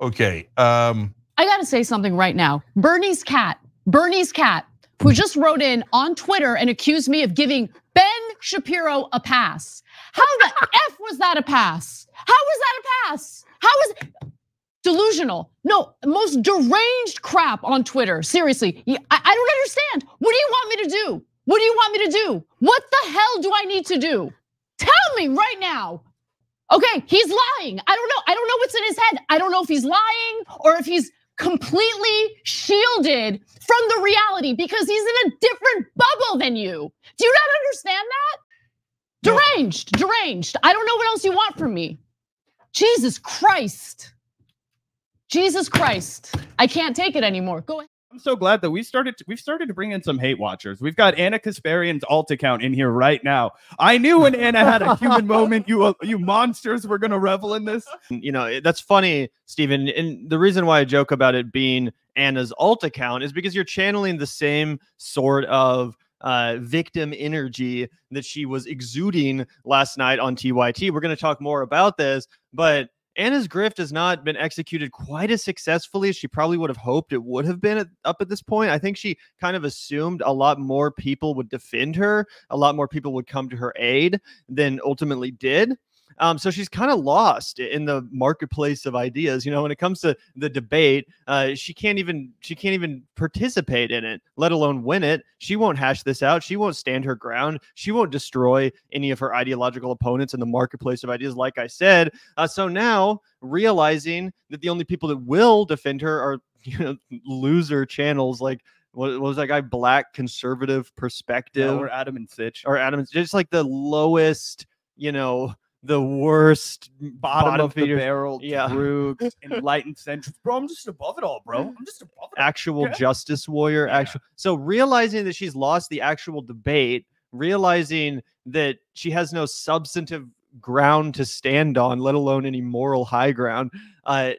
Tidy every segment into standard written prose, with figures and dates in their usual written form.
Okay. I got to say something right now. Bernie's cat, who just wrote in on Twitter and accused me of giving Ben Shapiro a pass. How the F was that a pass? How was that a pass? How was delusional? No, most deranged crap on Twitter. Seriously, I don't understand. What do you want me to do? What do you want me to do? What the hell do I need to do? Tell me right now. Okay, he's lying. I don't know what's in his head. I don't know if he's lying or if he's completely shielded from the reality because he's in a different bubble than you. Do you not understand that? Deranged. I don't know what else you want from me. Jesus Christ. I can't take it anymore. Go ahead. I'm so glad that we've started to bring in some hate watchers. We've got Anna Kasparian's alt account in here right now. I knew when Anna had a human moment, you monsters were going to revel in this. You know, that's funny, Stephen. And the reason why I joke about it being Anna's alt account is because you're channeling the same sort of victim energy that she was exuding last night on TYT. We're going to talk more about this, but Anna's grift has not been executed quite as successfully as she probably would have hoped it would have been up at this point. I think she kind of assumed a lot more people would defend her, a lot more people would come to her aid than ultimately did. So she's kind of lost in the marketplace of ideas. You know, when it comes to the debate, she can't even participate in it, let alone win it. She won't hash this out. She won't stand her ground. She won't destroy any of her ideological opponents in the marketplace of ideas, like I said. So now realizing that the only people that will defend her are, you know, loser channels like, what was that guy? Black Conservative Perspective, or Adam and Sitch, just like the lowest, you know, the worst bottom of the barrel, Droog, enlightened centrist. Bro, I'm just above it all, bro. I'm just above it all. Actual justice warrior. So realizing that she's lost the actual debate, realizing that she has no substantive ground to stand on, let alone any moral high ground.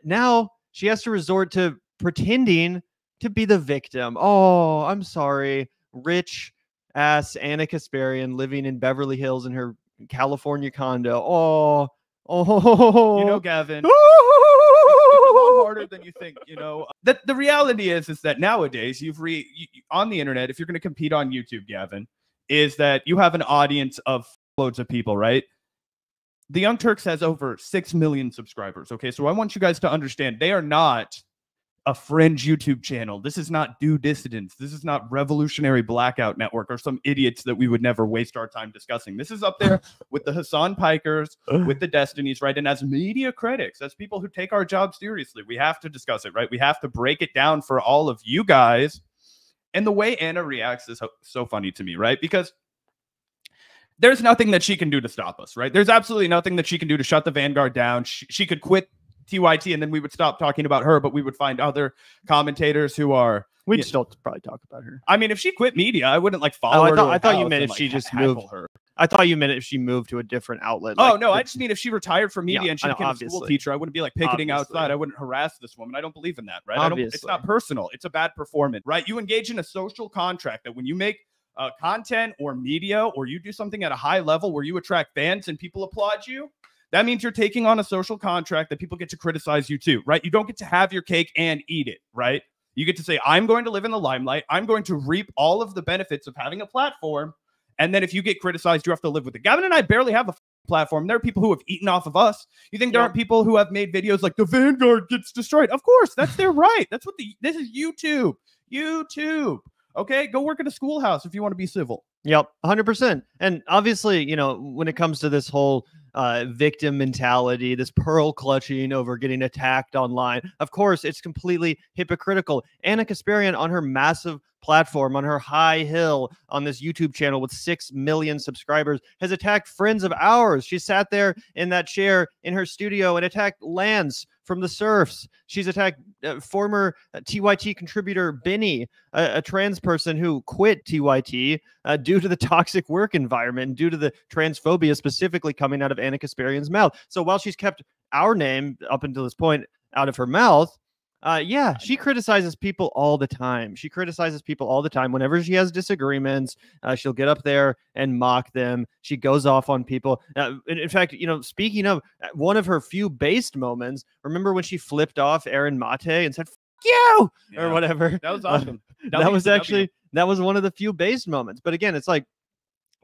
Now she has to resort to pretending to be the victim. Oh, I'm sorry. Rich ass Anna Kasparian living in Beverly Hills in her California condo. Oh, you know, Gavin, it's a lot harder than you think. You know, the reality is that nowadays on the internet, if you're going to compete on YouTube, Gavin, is that you have an audience of loads of people, right? The Young Turks has over 6 million subscribers. Okay, so I want you guys to understand they are not a fringe YouTube channel. This is not Due Dissidents. This is not Revolutionary Blackout Network or some idiots that we would never waste our time discussing. This is up there with the Hassan Pikers, with the Destinies, right? And as media critics, as people who take our job seriously, we have to discuss it, right? We have to break it down for all of you guys. And the way Anna reacts is so funny to me, right? Because there's nothing that she can do to stop us, right? There's absolutely nothing that she can do to shut the Vanguard down. She could quit TYT and then we would stop talking about her, but we would find other commentators who are. We'd still probably talk about her. I mean, if she quit media, I wouldn't like follow her. I thought you meant if she just moved her. I thought you meant if she moved to a different outlet. Oh, no, I just mean if she retired from media and she became a school teacher, I wouldn't be like picketing outside. I wouldn't harass this woman. I don't believe in that, right? It's not personal. It's a bad performance, right? You engage in a social contract that when you make content or media or you do something at a high level where you attract fans and people applaud you, that means you're taking on a social contract that people get to criticize you too, right? You don't get to have your cake and eat it, right? You get to say, I'm going to live in the limelight. I'm going to reap all of the benefits of having a platform. And then if you get criticized, you have to live with it. Gavin and I barely have a platform. There are people who have eaten off of us. You think there aren't people who have made videos like the Vanguard gets destroyed? Of course, that's their right. That's what this is YouTube. YouTube. Okay, go work at a schoolhouse if you want to be civil. Yep, 100%. And obviously, you know, when it comes to this whole victim mentality, this pearl clutching over getting attacked online, of course, it's completely hypocritical. Anna Kasparian on her massive platform, on her high hill, on this YouTube channel with 6 million subscribers, has attacked friends of ours. She sat there in that chair in her studio and attacked Lance from the Surfs. She's attacked former TYT contributor Benny, a trans person who quit TYT due to the toxic work environment and due to the transphobia specifically coming out of Anna Kasparian's mouth. So while she's kept our name up until this point out of her mouth, Yeah, she criticizes people all the time. She criticizes people all the time. Whenever she has disagreements, she'll get up there and mock them. She goes off on people. In fact, speaking of one of her few based moments, remember when she flipped off Aaron Mate and said, "F you," or whatever? That was awesome. That was one of the few based moments. But again, it's like,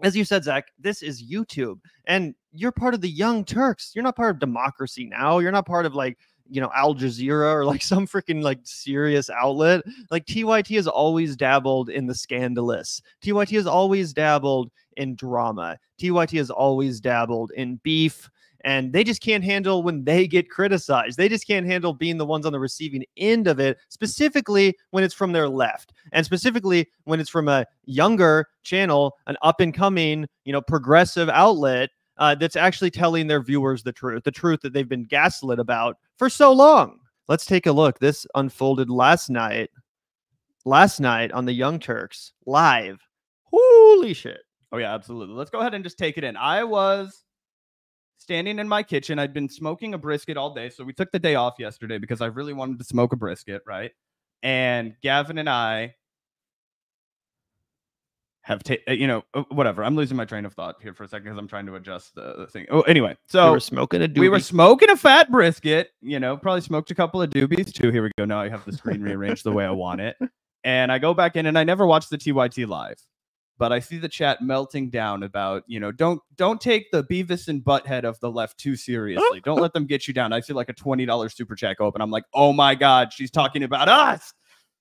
as you said, Zach, this is YouTube, and you're part of the Young Turks. You're not part of Democracy Now. You're not part of Al Jazeera or like some freaking like serious outlet. Like TYT has always dabbled in the scandalous. TYT has always dabbled in drama. TYT has always dabbled in beef, and they just can't handle when they get criticized. They just can't handle being the ones on the receiving end of it, specifically when it's from their left, and specifically when it's from a younger channel, an up and coming, progressive outlet that's actually telling their viewers the truth that they've been gaslit about for so long. Let's take a look. This unfolded last night on the Young Turks live. Holy shit. Oh yeah, absolutely. Let's go ahead and just take it in. I was standing in my kitchen. I'd been smoking a brisket all day. So we took the day off yesterday because I really wanted to smoke a brisket, right? And Gavin and I have whatever. I'm losing my train of thought here for a second because I'm trying to adjust the thing. Oh, anyway, so we were smoking a doobie. We were smoking a fat brisket. Probably smoked a couple of doobies too. Here we go. Now I have the screen rearranged the way I want it, and I go back in, and I never watched the TYT live, but I see the chat melting down about don't take the Beavis and Butthead of the left too seriously. Don't let them get you down. I see like a $20 super chat go up, and I'm like, oh my god, she's talking about us.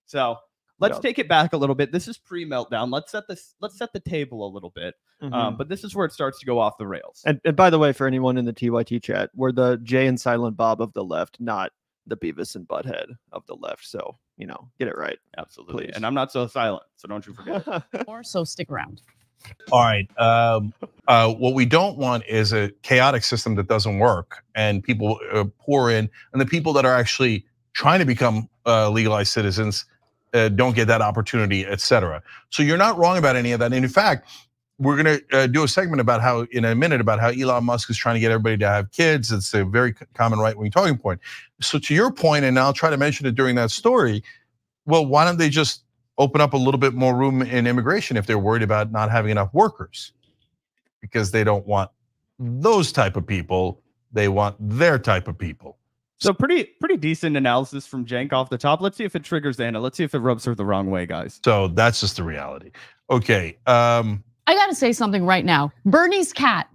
So. Let's take it back a little bit. This is pre-meltdown. Let's set the table a little bit. But this is where it starts to go off the rails. And by the way, for anyone in the TYT chat, we're the Jay and Silent Bob of the left, not the Beavis and Butthead of the left. So, get it right. Absolutely. Please. And I'm not so silent, so don't you forget. So stick around. All right. What we don't want is a chaotic system that doesn't work, and people pour in, and the people that are actually trying to become legalized citizens don't get that opportunity, etc. So you're not wrong about any of that. And in fact, we're gonna do a segment in a minute about how Elon Musk is trying to get everybody to have kids. It's a very common right-wing talking point. So to your point, and I'll try to mention it during that story, well, why don't they just open up a little bit more room in immigration if they're worried about not having enough workers? Because they don't want those type of people, they want their type of people. So pretty decent analysis from Jank off the top. Let's see if it triggers Anna. Let's see if it rubs her the wrong way, guys. So that's just the reality. Okay. I gotta say something right now. Bernie's cat,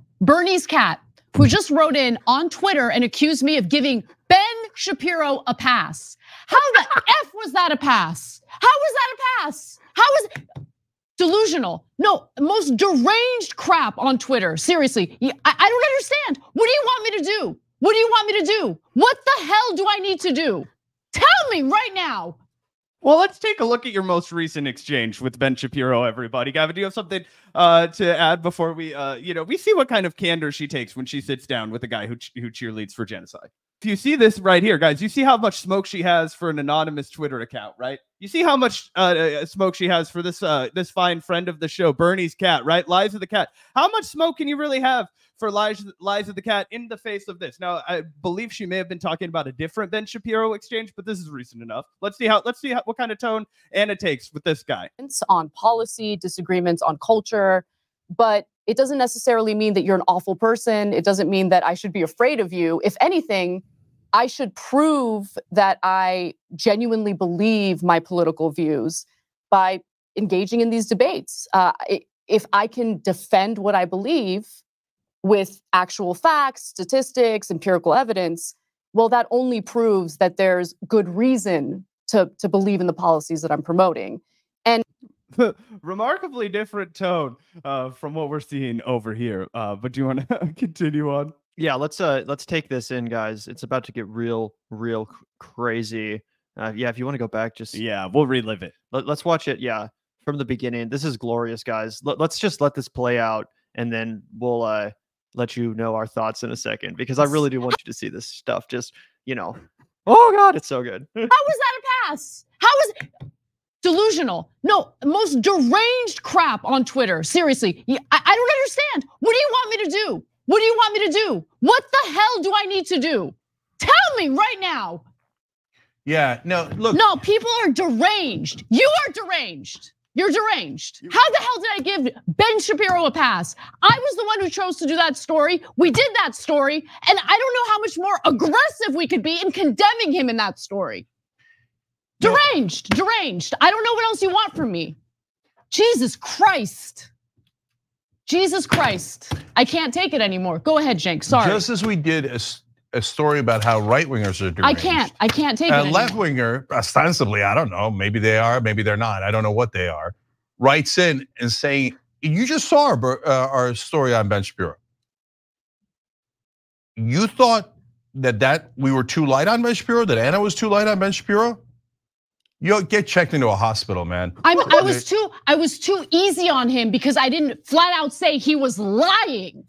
who just wrote in on Twitter and accused me of giving Ben Shapiro a pass. How the F was that a pass? How was that a pass? How was delusional? No, most deranged crap on Twitter. Seriously, I don't understand. What do you want me to do? What do you want me to do? What the hell do I need to do? Tell me right now. Well, let's take a look at your most recent exchange with Ben Shapiro, everybody. Gavin, do you have something to add before we see what kind of candor she takes when she sits down with a guy who cheerleads for genocide? If you see this right here, guys, you see how much smoke she has for an anonymous Twitter account, right? You see how much smoke she has for this fine friend of the show, Bernie's cat, right? Lies of the cat. How much smoke can you really have for lies of the cat in the face of this? Now, I believe she may have been talking about a different Ben Shapiro exchange, but this is recent enough. Let's see what kind of tone Anna takes with this guy. On policy, disagreements on culture, but it doesn't necessarily mean that you're an awful person. It doesn't mean that I should be afraid of you. If anything, I should prove that I genuinely believe my political views by engaging in these debates. If I can defend what I believe with actual facts, statistics, empirical evidence, well, that only proves that there's good reason to believe in the policies that I'm promoting. And remarkably different tone from what we're seeing over here. But do you want to continue on? Yeah, let's take this in, guys. It's about to get real crazy. Yeah, if you want to go back, we'll relive it. Let's watch it. Yeah, from the beginning. This is glorious, guys. Let's just let this play out, and then we'll let you know our thoughts in a second, because I really do want you to see this stuff. Just oh god, it's so good. How was that a pass? How was delusional? No, most deranged crap on Twitter. Seriously, I don't understand. What do you want me to do? What do you want me to do? What the hell do I need to do? Tell me right now. Yeah, no, look. No, people are deranged. You are deranged. You're deranged. How the hell did I give Ben Shapiro a pass? I was the one who chose to do that story. We did that story, and I don't know how much more aggressive we could be in condemning him in that story. Deranged, deranged. I don't know what else you want from me. Jesus Christ. Jesus Christ. I can't take it anymore. Go ahead, Jenk. Sorry. Just as we did a story about how right-wingers are deranged. I can't take it anymore. Left-winger, ostensibly, I don't know, maybe they are, maybe they're not, I don't know what they are, writes in and saying, you just saw our story on Ben Shapiro. You thought that we were too light on Ben Shapiro, that Anna was too light on Ben Shapiro? You get checked into a hospital, man. I was too easy on him because I didn't flat out say he was lying.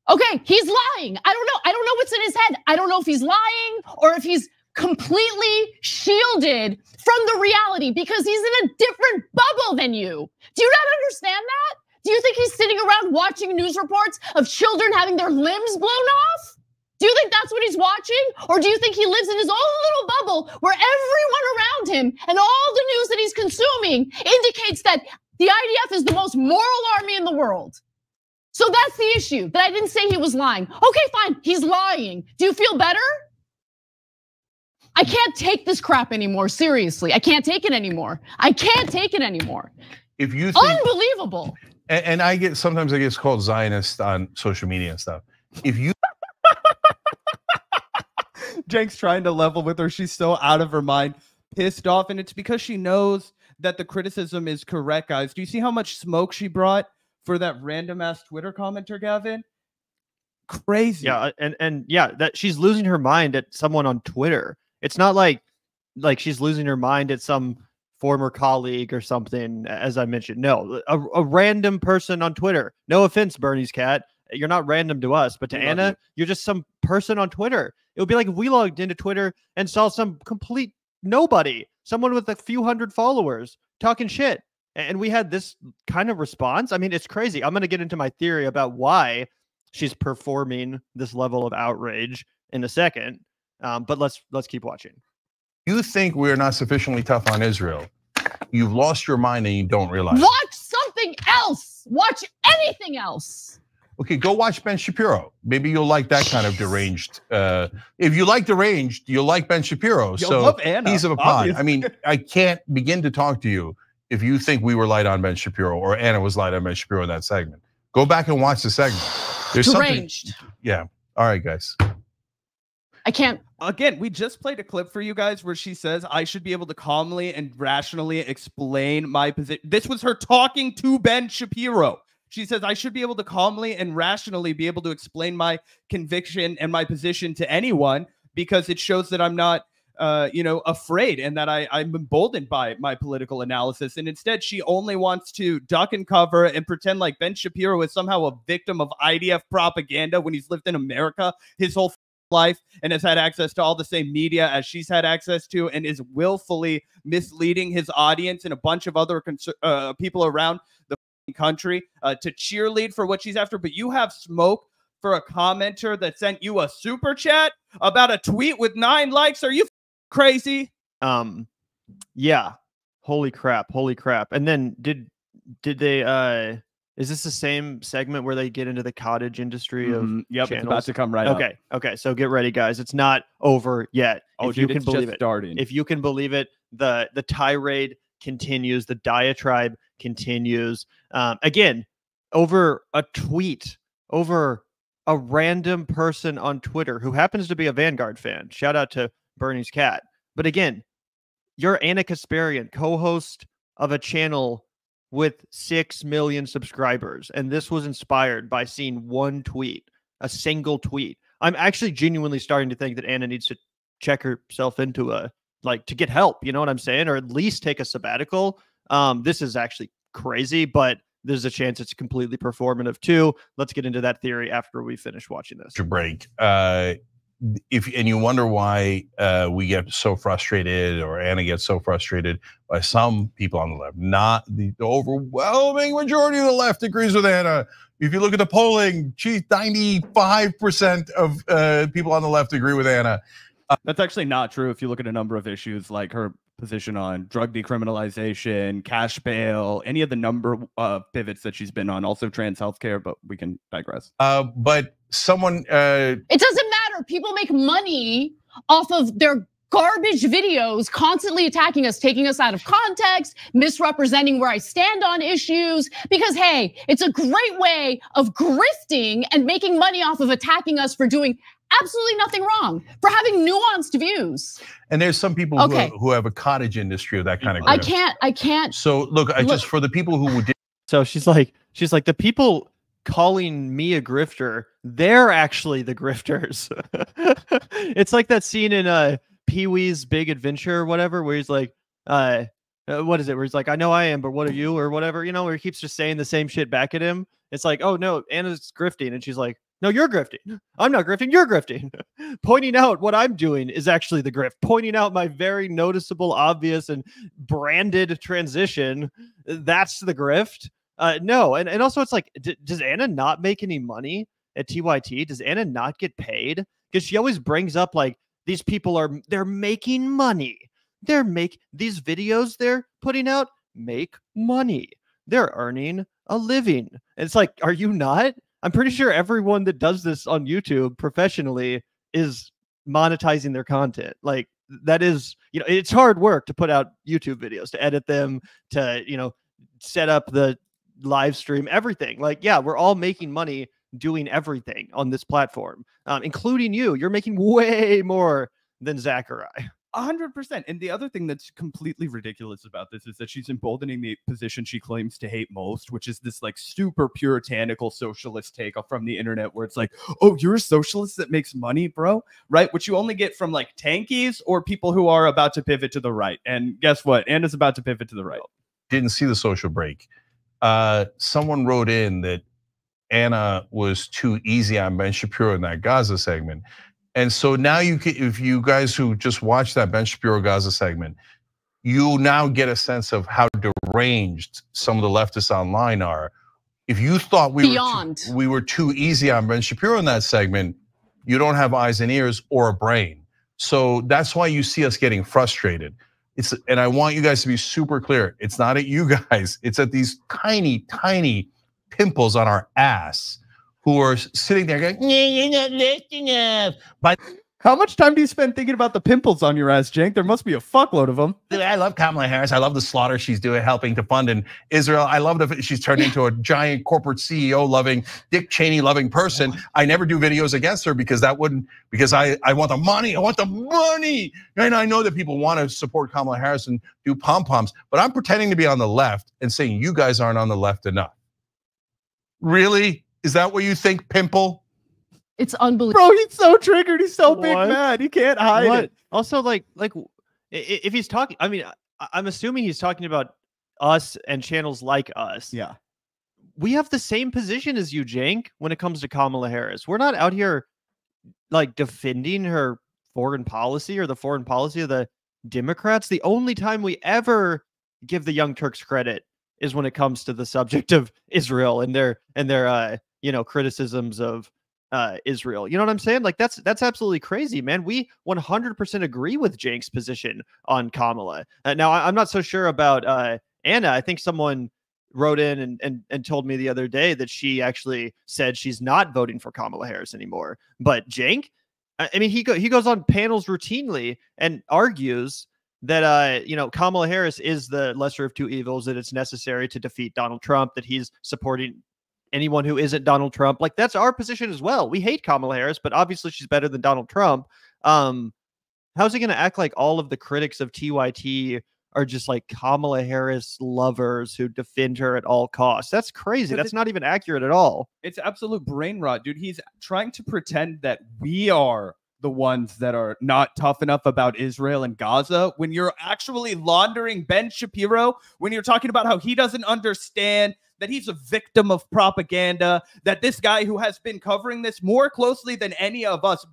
Okay, he's lying. I don't know what's in his head. I don't know if he's lying or if he's completely shielded from the reality because he's in a different bubble than you. Do you not understand that? Do you think he's sitting around watching news reports of children having their limbs blown off? Do you think that's what he's watching? Or do you think he lives in his own little bubble where everyone around him and all the news that he's consuming indicates that the IDF is the most moral army in the world? So that's the issue, that I didn't say he was lying. Okay, fine, he's lying. Do you feel better? I can't take this crap anymore, seriously. I can't take it anymore. I can't take it anymore. If you think, unbelievable. And sometimes I get called Zionist on social media and stuff. If you Jenk's trying to level with her. She's so out of her mind, pissed off. And it's because she knows that the criticism is correct, guys. Do you see how much smoke she brought for that random ass Twitter commenter, Gavin? Crazy. Yeah, and yeah, that she's losing her mind at someone on Twitter. It's not like she's losing her mind at some former colleague or something, as I mentioned. No, a random person on Twitter. No offense, Bernie's cat. You're not random to us, but to Anna, you're just some person on Twitter. It would be like if we logged into Twitter and saw some complete nobody, someone with a few hundred followers talking shit, and we had this kind of response. I mean, it's crazy. I'm going to get into my theory about why she's performing this level of outrage in a second, but let's keep watching. You think we're not sufficiently tough on Israel? You've lost your mind and you don't realize. Watch something else. Watch anything else. Okay, go watch Ben Shapiro. Maybe you'll like that kind of deranged. If you like deranged, you'll like Ben Shapiro. You'll love Anna, he's of a pod. I mean, I can't begin to talk to you if you think we were light on Ben Shapiro or Anna was light on Ben Shapiro in that segment. Go back and watch the segment. There's deranged. Yeah. All right, guys. I can't. Again, we just played a clip for you guys where she says, I should be able to calmly and rationally explain my position. This was her talking to Ben Shapiro. She says, I should be able to calmly and rationally be able to explain my conviction and my position to anyone because it shows that I'm not, afraid and that I'm emboldened by my political analysis. And instead, she only wants to duck and cover and pretend like Ben Shapiro is somehow a victim of IDF propaganda when he's lived in America his whole life and has had access to all the same media as she's had access to and is willfully misleading his audience and a bunch of other people around the country to cheerlead for what she's after. But you have smoke for a commenter that sent you a super chat about a tweet with 9 likes. Are you crazy? Yeah. Holy crap. And then did they is this the same segment where they get into the cottage industry of Yep, channels? it's about to come right up. Okay, so get ready, guys. It's not over yet. Oh, if you can believe it. Starting. If you can believe it, the tirade continues, the diatribe continues. Again, over a tweet, over a random person on Twitter who happens to be a Vanguard fan. Shout out to Bernie's cat. But again, you're Anna Kasparian, co-host of a channel with 6 million subscribers. And this was inspired by seeing one tweet, a single tweet. I'm actually genuinely starting to think that Anna needs to check herself into to get help. You know what I'm saying? Or at least take a sabbatical. This is actually crazy, but there's a chance it's completely performative too. Let's get into that theory after we finish watching this. To break. And you wonder why we get so frustrated, or Anna gets so frustrated by some people on the left. Not the overwhelming majority of the left agrees with Anna. If you look at the polling, 95% of people on the left agree with Anna. That's actually not true. If you look at a number of issues, like her position on drug decriminalization, cash bail, any of the number of pivots that she's been on, also trans healthcare, but we can digress. But someone, it doesn't matter. People make money off of their garbage videos, constantly attacking us, taking us out of context, misrepresenting where I stand on issues, because hey, it's a great way of grifting and making money off of attacking us for doing absolutely nothing wrong, for having nuanced views. And there's some people who have a cottage industry of that kind of grift. I can't. So look, just for the people who did. So she's like, the people calling me a grifter, they're actually the grifters. It's like that scene in Pee-wee's Big Adventure or whatever, where he's like, what is it? Where he's like, I know I am, but what are you? Or whatever, you know, where he keeps just saying the same shit back at him. It's like, oh no, Anna's grifting. And she's like, no, you're grifting. I'm not grifting, you're grifting. Pointing out what I'm doing is actually the grift. Pointing out my very noticeable, obvious, and branded transition, that's the grift. No, and also it's like, does Anna not make any money at TYT? Does Anna not get paid? Because she always brings up like, these people they're making money. These videos they're putting out make money. They're earning a living. And it's like, are you not? I'm pretty sure everyone that does this on YouTube professionally is monetizing their content. Like that is, you know, it's hard work to put out YouTube videos, to edit them, to, you know, set up the live stream, everything. Like, yeah, we're all making money doing everything on this platform, including you. You're making way more than Zachary. 100%. And the other thing that's completely ridiculous about this is that she's emboldening the position she claims to hate most, which is this like super puritanical socialist take from the internet, where it's like, oh, you're a socialist that makes money, bro, right? Which you only get from like tankies or people who are about to pivot to the right. And guess what? Anna's about to pivot to the right. Didn't see the social break. Someone wrote in that Anna was too easy on Ben Shapiro in that Gaza segment. And so now you can, if you guys who just watched that Ben Shapiro Gaza segment, you now get a sense of how deranged some of the leftists online are. If you thought we were too easy on Ben Shapiro in that segment, you don't have eyes and ears or a brain. So that's why you see us getting frustrated. And I want you guys to be super clear. It's not at you guys. It's at these tiny, tiny pimples on our ass who are sitting there going, yeah, you're not listening up. But how much time do you spend thinking about the pimples on your ass, Cenk? There must be a fuckload of them. I love Kamala Harris. I love the slaughter she's doing, helping to fund in Israel. I love that she's turned into a giant corporate CEO-loving, Dick Cheney-loving person. I never do videos against her because I want the money. I want the money. And I know that people want to support Kamala Harris and do pom-poms, but I'm pretending to be on the left and saying you guys aren't on the left enough. Really? Is that what you think, pimple? It's unbelievable. Bro, he's so triggered. He's so big mad. He can't hide it. Also, like if he's talking, I mean, I'm assuming he's talking about us and channels like us. Yeah. We have the same position as you, Cenk, when it comes to Kamala Harris. We're not out here like defending her foreign policy or the foreign policy of the Democrats. The only time we ever give the Young Turks credit is when it comes to the subject of Israel and their you know, criticisms of Israel. You know what I'm saying? Like that's absolutely crazy, man. We 100% agree with Cenk's position on Kamala. Now I'm not so sure about Anna. I think someone wrote in and told me the other day that she actually said she's not voting for Kamala Harris anymore. But Cenk, I mean, he goes on panels routinely and argues that you know, Kamala Harris is the lesser of two evils, that it's necessary to defeat Donald Trump, that he's supporting anyone who isn't Donald Trump. Like that's our position as well. We hate Kamala Harris, but obviously she's better than Donald Trump. How's he going to act like all of the critics of TYT are just like Kamala Harris lovers who defend her at all costs? That's crazy. That's not even accurate at all. It's absolute brain rot, dude. He's trying to pretend that we are the ones that are not tough enough about Israel and Gaza when you're actually laundering Ben Shapiro, when you're talking about how he doesn't understand that he's a victim of propaganda, that this guy who has been covering this more closely than any of us,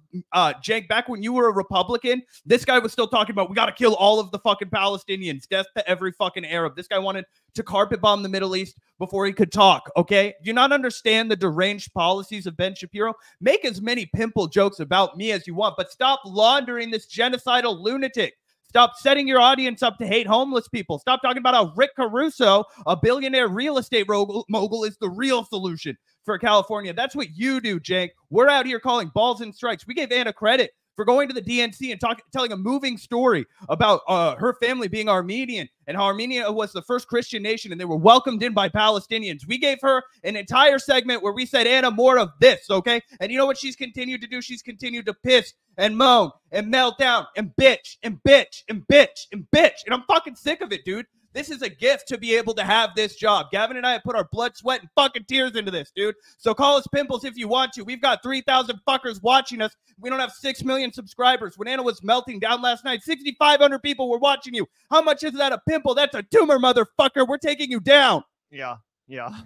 Jake, back when you were a Republican, this guy was still talking about we got to kill all of the fucking Palestinians, death to every fucking Arab. This guy wanted to carpet bomb the Middle East before he could talk, okay? Do you not understand the deranged policies of Ben Shapiro? Make as many pimple jokes about me as you want, but stop laundering this genocidal lunatic. Stop setting your audience up to hate homeless people. Stop talking about how Rick Caruso, a billionaire real estate mogul, is the real solution for California. That's what you do, Jake. We're out here calling balls and strikes. We gave Anna credit for going to the DNC and telling a moving story about her family being Armenian and how Armenia was the first Christian nation and they were welcomed in by Palestinians. We gave her an entire segment where we said, Anna, more of this, okay? And you know what she's continued to do? She's continued to piss and moan and melt down and bitch and bitch and bitch and bitch. And I'm fucking sick of it, dude. This is a gift to be able to have this job. Gavin and I have put our blood, sweat, and fucking tears into this, dude. So call us pimples if you want to. We've got 3,000 fuckers watching us. We don't have 6 million subscribers. When Anna was melting down last night, 6,500 people were watching you. How much is that a pimple? That's a tumor, motherfucker. We're taking you down. Yeah. 100%,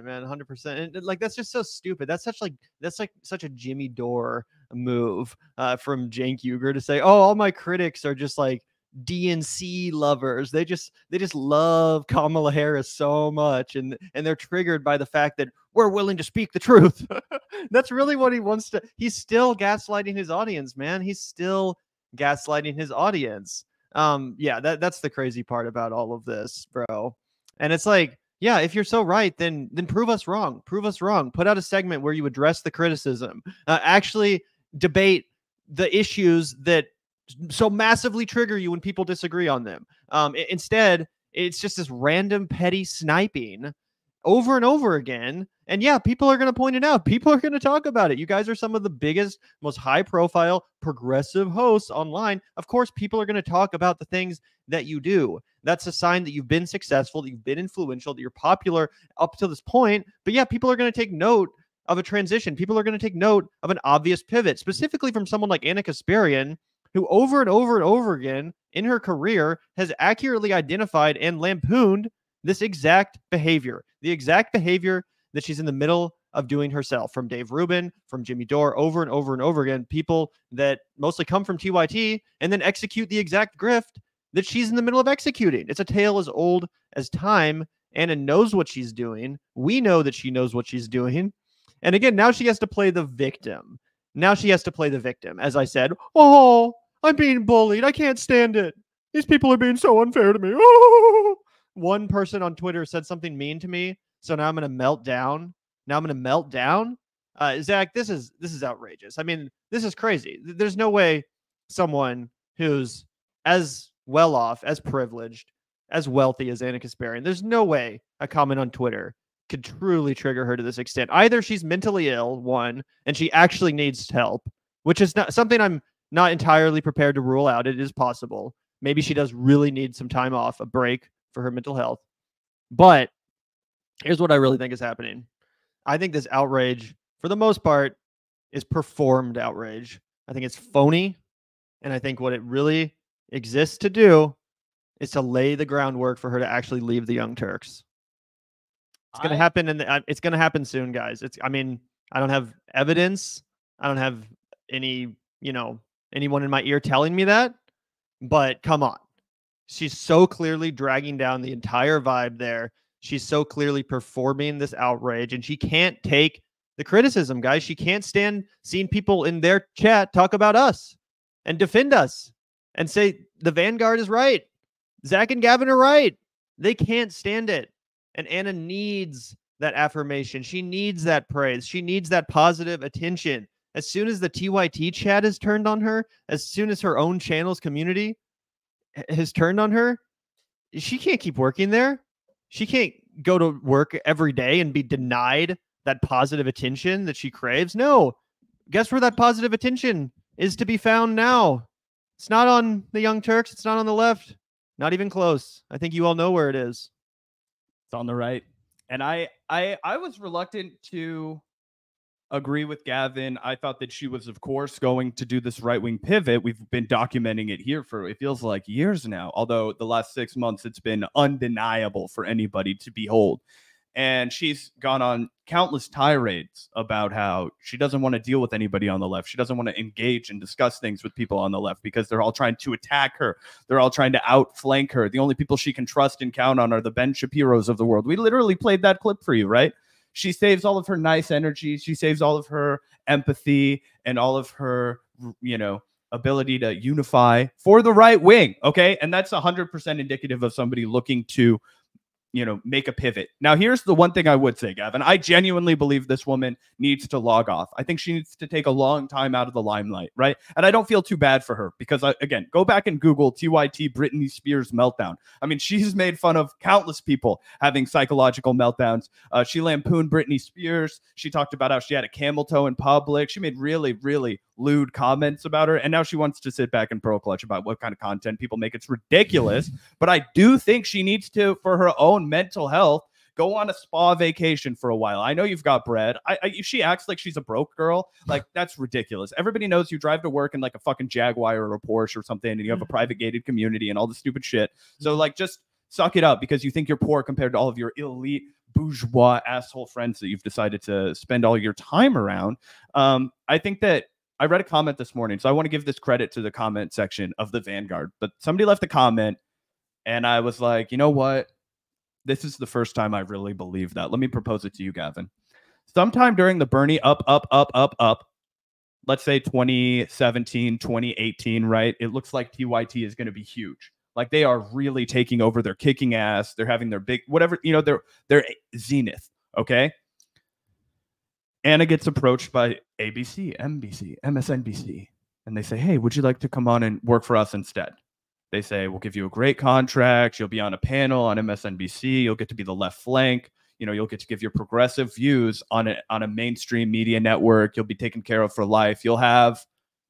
man. 100%. And like, that's just so stupid. That's such a Jimmy Dore move from Cenk Uygur to say, oh, all my critics are just like DNC lovers. They just love Kamala Harris so much, and they're triggered by the fact that we're willing to speak the truth. That's really what he wants to. He's still gaslighting his audience, man. He's still gaslighting his audience. Yeah, that's the crazy part about all of this, bro. And it's like, yeah, if you're so right, then prove us wrong. Prove us wrong. Put out a segment where you address the criticism. Actually debate the issues that so massively trigger you when people disagree on them. Instead, it's just this random petty sniping over and over again. And yeah, people are going to point it out. People are going to talk about it. You guys are some of the biggest, most high-profile progressive hosts online. Of course, people are going to talk about the things that you do. That's a sign that you've been successful, that you've been influential, that you're popular up to this point. But yeah, people are going to take note of a transition. People are going to take note of an obvious pivot, specifically from someone like Anna Kasparian, who over and over and over again in her career has accurately identified and lampooned this exact behavior, the exact behavior that she's in the middle of doing herself, from Dave Rubin, from Jimmy Dore, over and over and over again, people that mostly come from TYT and then execute the exact grift that she's in the middle of executing. It's a tale as old as time. Anna knows what she's doing. We know that she knows what she's doing. And again, now she has to play the victim. Now she has to play the victim. As I said, oh, I'm being bullied. I can't stand it. These people are being so unfair to me. Oh. One person on Twitter said something mean to me, so now I'm going to melt down. Now I'm going to melt down. Zach, this is outrageous. I mean, this is crazy. There's no way someone who's as well off, as privileged, as wealthy as Anna Kasparian, there's no way a comment on Twitter could truly trigger her to this extent. Either she's mentally ill, one, and she actually needs help, which is not something I'm not entirely prepared to rule out. It is possible. Maybe she does really need some time off, a break for her mental health. But here's what I really think is happening. I think this outrage, for the most part, is performed outrage. I think it's phony. And I think what it really exists to do is to lay the groundwork for her to actually leave the Young Turks. It's going to happen, and it's going to happen soon, guys. I mean, I don't have evidence. I don't have anyone in my ear telling me that. But come on. She's so clearly dragging down the entire vibe there. She's so clearly performing this outrage, and she can't take the criticism, guys. She can't stand seeing people in their chat talk about us and defend us and say the Vanguard is right. Zach and Gavin are right. They can't stand it. And Anna needs that affirmation. She needs that praise. She needs that positive attention. As soon as the TYT chat is turned on her, as soon as her own channel's community has turned on her, she can't keep working there. She can't go to work every day and be denied that positive attention that she craves. No. Guess where that positive attention is to be found now? It's not on the Young Turks. It's not on the left. Not even close. I think you all know where it is. It's on the right. And I was reluctant to agree with Gavin. I thought that she was, of course, going to do this right-wing pivot. We've been documenting it here for, it feels like, years now. Although the last 6 months, it's been undeniable for anybody to behold. And she's gone on countless tirades about how she doesn't want to deal with anybody on the left. She doesn't want to engage and discuss things with people on the left because they're all trying to attack her. They're all trying to outflank her. The only people she can trust and count on are the Ben Shapiros of the world. We literally played that clip for you, right? She saves all of her nice energy. She saves all of her empathy and all of her, ability to unify for the right wing. Okay. And that's 100% indicative of somebody looking to, make a pivot. Now, here's the one thing I would say, Gavin. I genuinely believe this woman needs to log off. I think she needs to take a long time out of the limelight, right? And I don't feel too bad for her because, again, go back and Google TYT Britney Spears meltdown. I mean, she's made fun of countless people having psychological meltdowns. She lampooned Britney Spears. She talked about how she had a camel toe in public. She made really, really lewd comments about her. And now she wants to sit back and pro clutch about what kind of content people make. It's ridiculous. But I do think she needs to, for her own mental health, go on a spa vacation for a while. I know you've got bread. She acts like she's a broke girl. Like, that's ridiculous. Everybody knows you drive to work in like a fucking Jaguar or a Porsche or something, and you have a private gated community and all the stupid shit. So like, just suck it up because you think you're poor compared to all of your elite bourgeois asshole friends that you've decided to spend all your time around. I think that I read a comment this morning, so I want to give this credit to the comment section of the Vanguard. But somebody left a comment, and I was like, you know what? This is the first time I really believe that. Let me propose it to you, Gavin. Sometime during the Bernie up, let's say 2017, 2018, right? It looks like TYT is going to be huge. Like, they are really taking over. They're kicking ass. They're having their big, whatever, they're zenith, okay? Anna gets approached by ABC, NBC, MSNBC, and they say, hey, would you like to come on and work for us instead? They say, we'll give you a great contract. You'll be on a panel on MSNBC. You'll get to be the left flank. You'll get to give your progressive views on a mainstream media network. You'll be taken care of for life. You'll have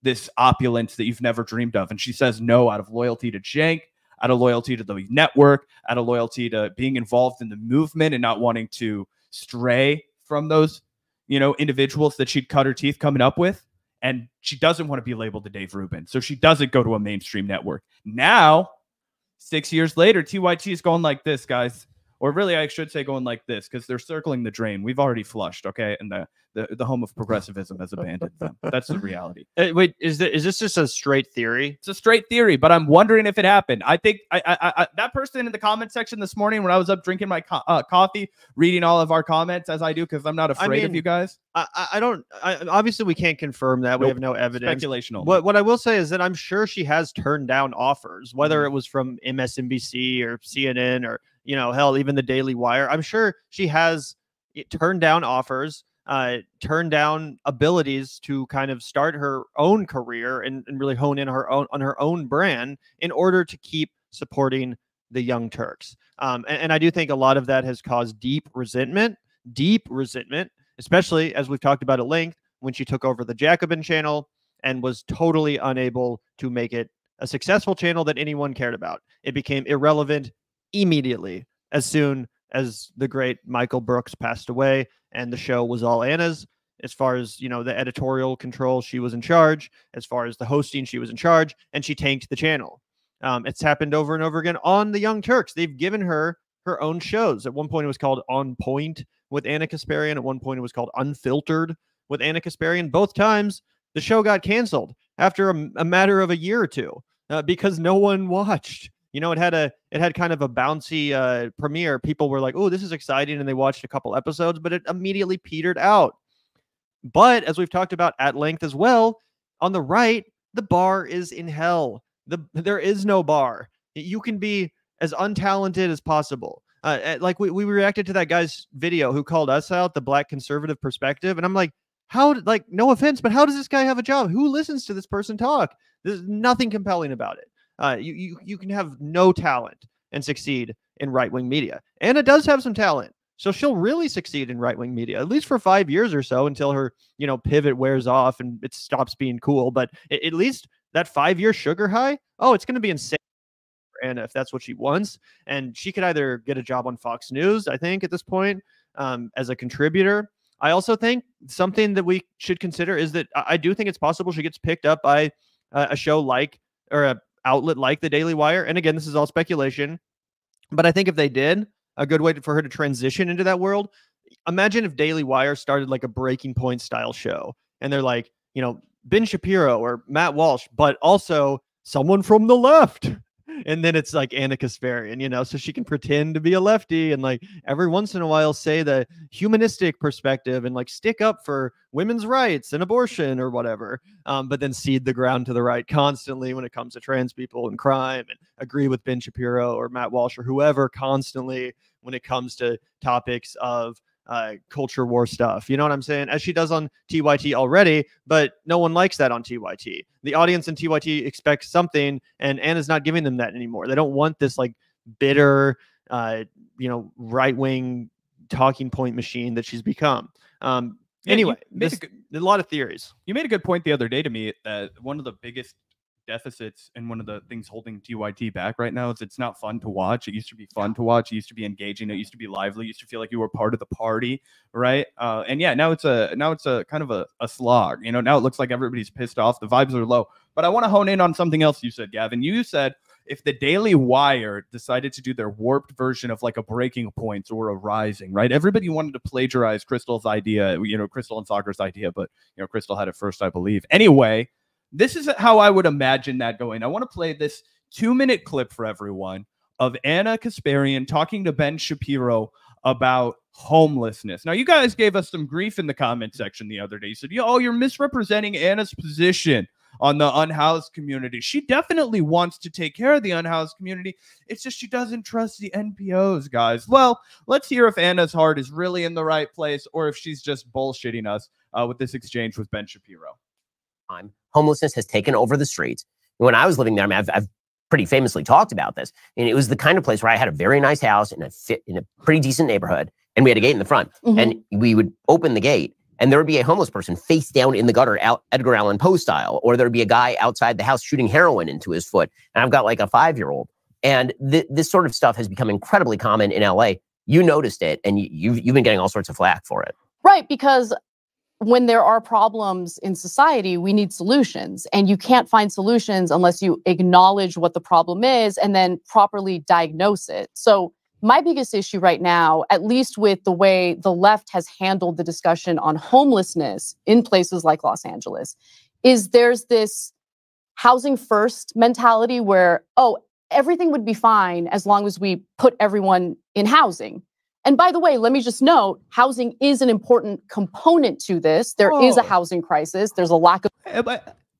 this opulence that you've never dreamed of. And she says no out of loyalty to Cenk, out of loyalty to the network, out of loyalty to being involved in the movement and not wanting to stray from those individuals that she'd cut her teeth coming up with. And she doesn't want to be labeled to Dave Rubin. So she doesn't go to a mainstream network. Now, 6 years later, TYT is going like this, guys. Or really, I should say going like this, because they're circling the drain. We've already flushed, okay? And the home of progressivism has abandoned them. That's the reality. Wait, is this just a straight theory? It's a straight theory, but I'm wondering if it happened. I think I that person in the comment section this morning when I was up drinking my coffee, reading all of our comments as I do, because I'm not afraid of you guys. Obviously, we can't confirm that. Nope. We have no evidence. Speculation. What I will say is that I'm sure she has turned down offers, whether it was from MSNBC or CNN or, hell, even the Daily Wire. I'm sure she has turned down offers, turned down abilities to kind of start her own career and really hone in on her own brand in order to keep supporting the Young Turks. And I do think a lot of that has caused deep resentment, especially as we've talked about at length, when she took over the Jacobin channel and was totally unable to make it a successful channel that anyone cared about. It became irrelevant immediately as soon as the great Michael Brooks passed away and the show was all Anna's. As far as, the editorial control, she was in charge. As far as the hosting, she was in charge, and she tanked the channel. It's happened over and over again on the Young Turks. They've given her own shows. At one point, it was called On Point with Anna Kasparian. At one point, it was called Unfiltered with Anna Kasparian. Both times, the show got canceled after a matter of a year or two because no one watched. It had kind of a bouncy premiere. People were like, oh, this is exciting. And they watched a couple episodes, but it immediately petered out. But as we've talked about at length as well, on the right, the bar is in hell. There is no bar. You can be as untalented as possible. Like we reacted to that guy's video who called us out, the Black conservative perspective. And I'm like, no offense, but how does this guy have a job? Who listens to this person talk? There's nothing compelling about it. You can have no talent and succeed in right-wing media. Anna does have some talent, so she'll really succeed in right-wing media, at least for 5 years or so until her, pivot wears off and it stops being cool. But at least that 5-year sugar high, it's going to be insane for Anna if that's what she wants. And she could either get a job on Fox News, I think, at this point, as a contributor, I also think something that we should consider is that I do think it's possible she gets picked up by a show like, or a outlet like the Daily Wire. And again, this is all speculation, but I think if they did, a good way for her to transition into that world. Imagine if Daily Wire started like a Breaking Point style show, and they're like, you know, Ben Shapiro or Matt Walsh, but also someone from the left. And then it's like Anna Kasparian, you know, so she can pretend to be a lefty and like every once in a while say the humanistic perspective and like stick up for women's rights and abortion or whatever, but then cede the ground to the right constantly when it comes to trans people and crime, and agree with Ben Shapiro or Matt Walsh or whoever constantly when it comes to topics of culture war stuff. You know what I'm saying? As she does on TYT already, but no one likes that on TYT. The audience in TYT expects something, and Anna's not giving them that anymore. They don't want this like bitter, you know, right-wing talking point machine that she's become. Anyway, a lot of theories. You made a good point the other day to me that one of the biggest deficits and one of the things holding TYT back right now is it's not fun to watch. It used to be fun to watch. It used to be engaging. It used to be lively. It used to feel like you were part of the party, right? And yeah, now it's a kind of a slog. You know, now it looks like everybody's pissed off. The vibes are low. But I want to hone in on something else you said, Gavin. You said if the Daily Wire decided to do their warped version of like a Breaking Points or a Rising, right? Everybody wanted to plagiarize Crystal's idea, you know, Crystal and Soccer's idea, but you know, Crystal had it first, I believe. Anyway, this is how I would imagine that going. I want to play this 2-minute clip for everyone of Anna Kasparian talking to Ben Shapiro about homelessness. Now, you guys gave us some grief in the comment section the other day. You said, "Oh, you're misrepresenting Anna's position on the unhoused community. She definitely wants to take care of the unhoused community. It's just she doesn't trust the NPOs, guys." Well, let's hear if Anna's heart is really in the right place or if she's just bullshitting us with this exchange with Ben Shapiro. Homelessness has taken over the streets. When I was living there, I mean, I've pretty famously talked about this, and it was the kind of place where I had a very nice house in a pretty decent neighborhood, and we had a gate in the front, and we would open the gate, and there would be a homeless person face down in the gutter, out Edgar Allan Poe style, or there would be a guy outside the house shooting heroin into his foot, and I've got like a 5-year-old, and this sort of stuff has become incredibly common in LA. You noticed it, and you've been getting all sorts of flack for it. Right, because when there are problems in society, we need solutions. And you can't find solutions unless you acknowledge what the problem is and then properly diagnose it. So my biggest issue right now, at least with the way the left has handled the discussion on homelessness in places like Los Angeles, is there's this housing first mentality where, oh, everything would be fine as long as we put everyone in housing. And by the way, let me just note, housing is an important component to this. There is a housing crisis. There's a lack of...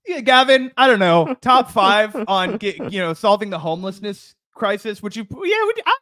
Yeah, Gavin, I don't know, top 5 on solving the homelessness crisis. Would you? Yeah, I'd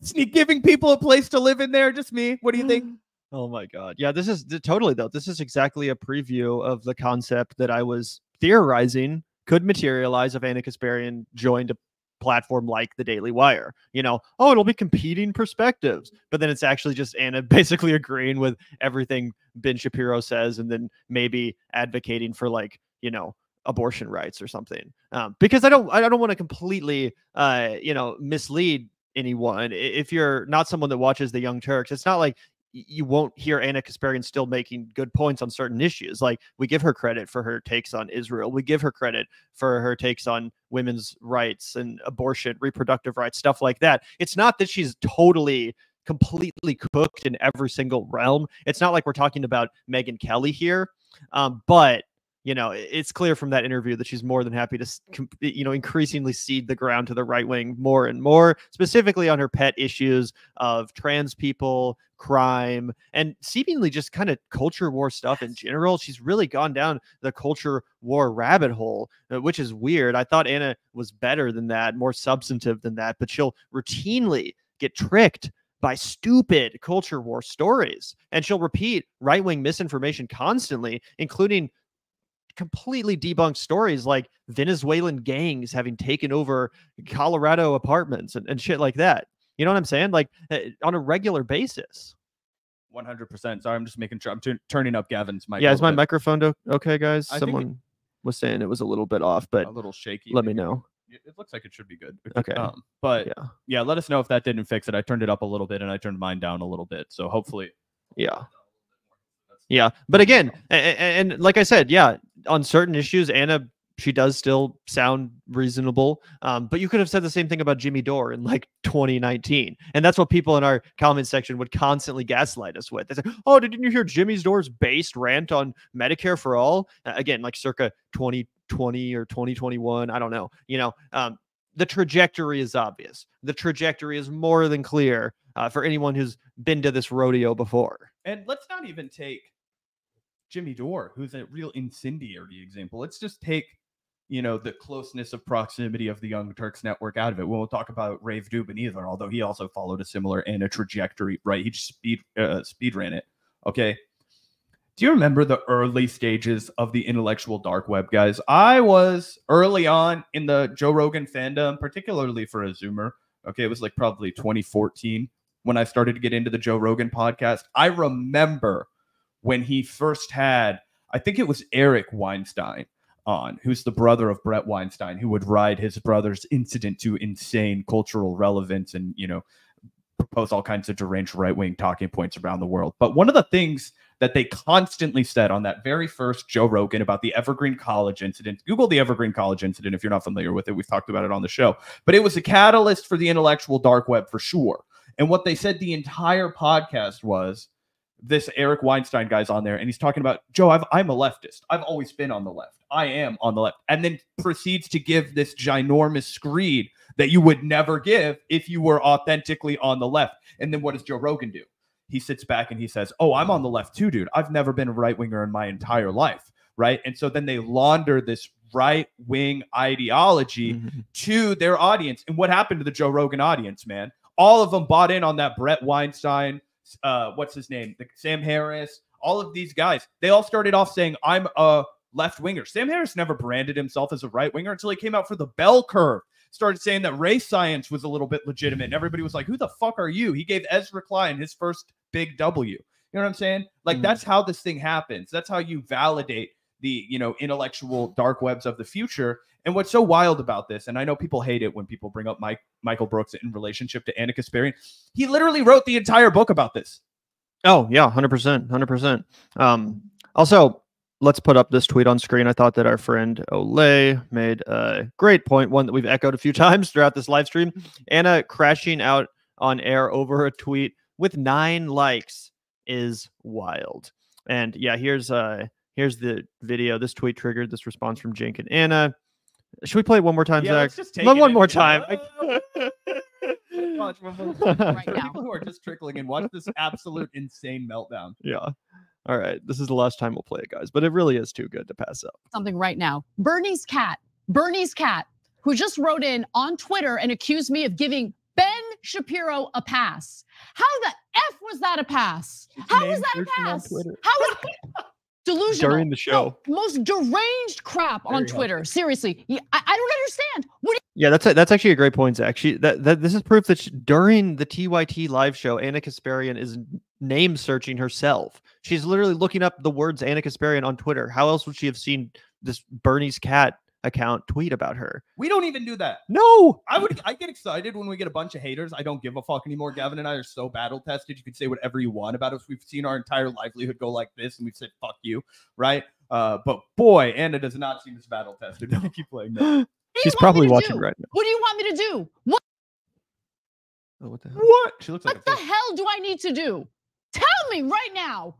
sneak giving people a place to live in there. Just me. What do you think? Oh my God. Yeah, this is totally though. This is exactly a preview of the concept that I was theorizing could materialize if Anna Kasparian joined a platform like the Daily Wire. You know, oh, it'll be competing perspectives, but then it's actually just Anna basically agreeing with everything Ben Shapiro says, and then maybe advocating for, like, you know, abortion rights or something. Because I don't want to completely mislead anyone. If you're not someone that watches the Young Turks, it's not like you won't hear Anna Kasparian still making good points on certain issues. Like, we give her credit for her takes on Israel. We give her credit for her takes on women's rights and abortion, reproductive rights, stuff like that. It's not that she's completely cooked in every single realm. It's not like we're talking about Megyn Kelly here. But you know, it's clear from that interview that she's more than happy to, increasingly cede the ground to the right wing more and more, specifically on her pet issues of trans people, crime, and seemingly just kind of culture war stuff in general. She's really gone down the culture war rabbit hole, which is weird. I thought Anna was better than that, more substantive than that, but she'll routinely get tricked by stupid culture war stories. And she'll repeat right-wing misinformation constantly, including completely debunked stories like Venezuelan gangs having taken over Colorado apartments and shit like that. You know what I'm saying? Like, on a regular basis. 100%. Sorry, I'm just making sure. I'm turning up Gavin's mic. Yeah, is my microphone okay, guys? Someone was saying it was a little bit off, but a little shaky. Let me know. It looks like it should be good. Okay. But yeah, let us know if that didn't fix it. I turned it up a little bit and I turned mine down a little bit. So hopefully. Yeah. Yeah, but again, and like I said, yeah, on certain issues, Anna, she does still sound reasonable. But you could have said the same thing about Jimmy Dore in like 2019. And that's what people in our comment section would constantly gaslight us with. They say, oh, didn't you hear Jimmy Dore's based rant on Medicare for all? Again, like circa 2020 or 2021. I don't know. You know, the trajectory is obvious. The trajectory is more than clear for anyone who's been to this rodeo before. And let's not even take Jimmy Dore, who's a real incendiary example. Let's just take, you know, the closeness of proximity of the Young Turks network out of it. We won't talk about Rave Dubin either, although he also followed a similar and a trajectory, right? He just speed ran it. Okay. Do you remember the early stages of the intellectual dark web, guys? I was early on in the Joe Rogan fandom, particularly for a Zoomer. Okay. It was like probably 2014 when I started to get into the Joe Rogan podcast. I remember when he first had, I think it was Eric Weinstein on, who's the brother of Brett Weinstein, who would ride his brother's incident to insane cultural relevance and, you know, propose all kinds of deranged right-wing talking points around the world. But one of the things that they constantly said on that very first Joe Rogan about the Evergreen College incident, Google the Evergreen College incident if you're not familiar with it. We've talked about it on the show. But it was a catalyst for the intellectual dark web for sure. And what they said the entire podcast was, this Eric Weinstein guy's on there, and he's talking about, Joe, I'm a leftist. I've always been on the left. I am on the left. And then proceeds to give this ginormous screed that you would never give if you were authentically on the left. And then what does Joe Rogan do? He sits back and he says, oh, I'm on the left too, dude. I've never been a right-winger in my entire life, right? And so then they launder this right-wing ideology to their audience. And what happened to the Joe Rogan audience, man? All of them bought in on that Brett Weinstein, what's his name? Sam Harris, all of these guys. They all started off saying, I'm a left winger. Sam Harris never branded himself as a right winger until he came out for the bell curve. Started saying that race science was a little bit legitimate. And everybody was like, who the fuck are you? He gave Ezra Klein his first big W. You know what I'm saying? Like, that's how this thing happens. That's how you validate the, you know, intellectual dark webs of the future. And what's so wild about this, and I know people hate it when people bring up Michael Brooks in relationship to Anna Kasparian. He literally wrote the entire book about this. Oh, yeah, 100%, 100%. Also, let's put up this tweet on screen. I thought that our friend Olay made a great point, one that we've echoed a few times throughout this live stream. Anna crashing out on air over a tweet with 9 likes is wild. And yeah, here's the video. This tweet triggered this response from Jink and Anna. Should we play it one more time, Zach? One more time. Watch right now. People who are just trickling in, watch this absolute insane meltdown. Yeah. All right. This is the last time we'll play it, guys, but it really is too good to pass up. Something right now. Bernie's cat, who just wrote in on Twitter and accused me of giving Ben Shapiro a pass. How the F was that a pass? How was that a pass? How was delusional? During the show. The most deranged crap on Twitter. Helpful. Seriously. I don't understand. Yeah, that's actually a great point, Zach. This is proof that during the TYT live show, Anna Kasparian is name searching herself. She's literally looking up the words Anna Kasparian on Twitter. How else would she have seen this Bernie's cat account tweet about her? We don't even do that. No. I get excited when we get a bunch of haters. I don't give a fuck anymore. Gavin and I are so battle tested. You can say whatever you want about us. We've seen our entire livelihood go like this, and we've said fuck you, right? But boy, Anna does not seem this battle tested. Keep playing that. She's probably watching right now. What do you want me to do? What? Oh, what the hell? What? She looks like what the hell do I need to do? Tell me right now.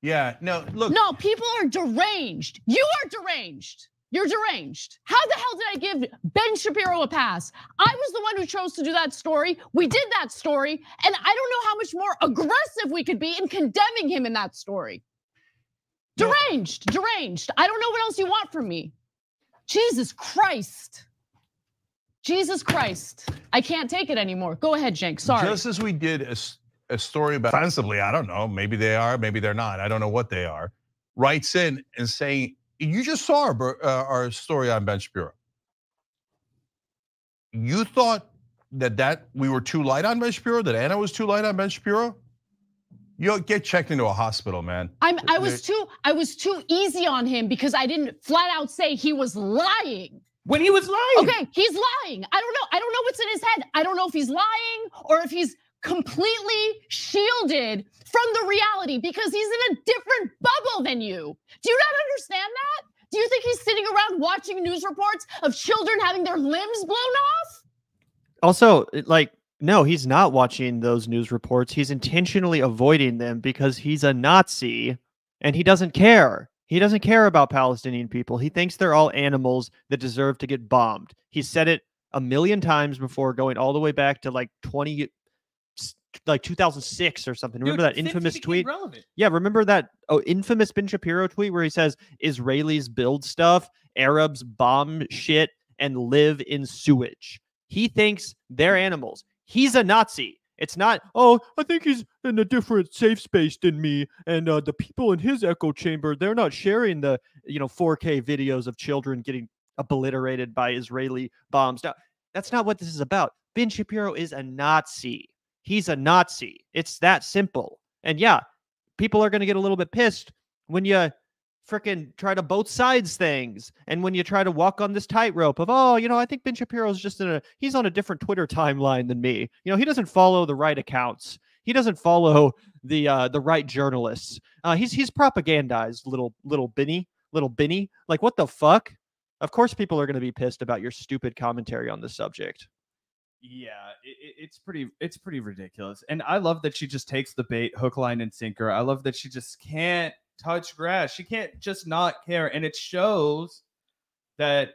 Yeah, no, look. No, people are deranged. You are deranged. You're deranged. How the hell did I give Ben Shapiro a pass? I was the one who chose to do that story. We did that story. And I don't know how much more aggressive we could be in condemning him in that story. Deranged, deranged. I don't know what else you want from me. Jesus Christ. Jesus Christ. I can't take it anymore. Go ahead, Jenk. Sorry. Just as we did a story about, ostensibly, I don't know, maybe they are, maybe they're not. I don't know what they are. Writes in and saying, you just saw our story on Ben Shapiro. You thought that we were too light on Ben Shapiro, that Anna was too light on Ben Shapiro? You get checked into a hospital, man. I was too easy on him because I didn't flat out say he was lying. When he was lying. Okay, he's lying. I don't know what's in his head. I don't know if he's lying or if he's completely shielded from the reality because he's in a different bubble than you. Do you not understand that? Do you think he's sitting around watching news reports of children having their limbs blown off? Also, like, no, he's not watching those news reports. He's intentionally avoiding them because he's a Nazi and he doesn't care. He doesn't care about Palestinian people. He thinks they're all animals that deserve to get bombed. He said it a million times before, going all the way back to like 2006 or something. Remember that infamous tweet? Relevant. Yeah, remember that infamous Ben Shapiro tweet where he says Israelis build stuff, Arabs bomb shit, and live in sewage. He thinks they're animals. He's a Nazi. It's not, oh, I think he's in a different safe space than me, and the people in his echo chamber, they're not sharing the 4K videos of children getting obliterated by Israeli bombs. Now, that's not what this is about. Ben Shapiro is a Nazi. He's a Nazi. It's that simple. And yeah, people are going to get a little bit pissed when you freaking try to both sides things. And when you try to walk on this tightrope of, oh, I think Ben Shapiro's just he's on a different Twitter timeline than me. He doesn't follow the right accounts. He doesn't follow the right journalists. He's propagandized, little Benny. Like, what the fuck? Of course people are going to be pissed about your stupid commentary on this subject. Yeah, it's pretty ridiculous. And I love that she just takes the bait, hook, line, and sinker. I love that she just can't touch grass. She can't just not care. And it shows that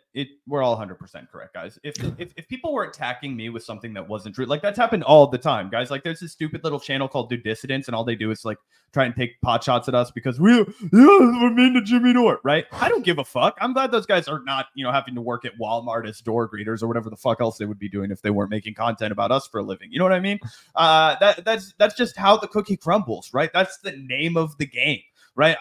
we're all 100% correct, guys. If people were attacking me with something that wasn't true, like that's happened all the time, guys. Like there's this stupid little channel called Do Dissidents, and all they do is like try and take pot shots at us because we're mean to Jimmy Dore, right? I don't give a fuck. I'm glad those guys are not, having to work at Walmart as door greeters or whatever the fuck else they would be doing if they weren't making content about us for a living. You know what I mean? That's just how the cookie crumbles, right? That's the name of the game. Right,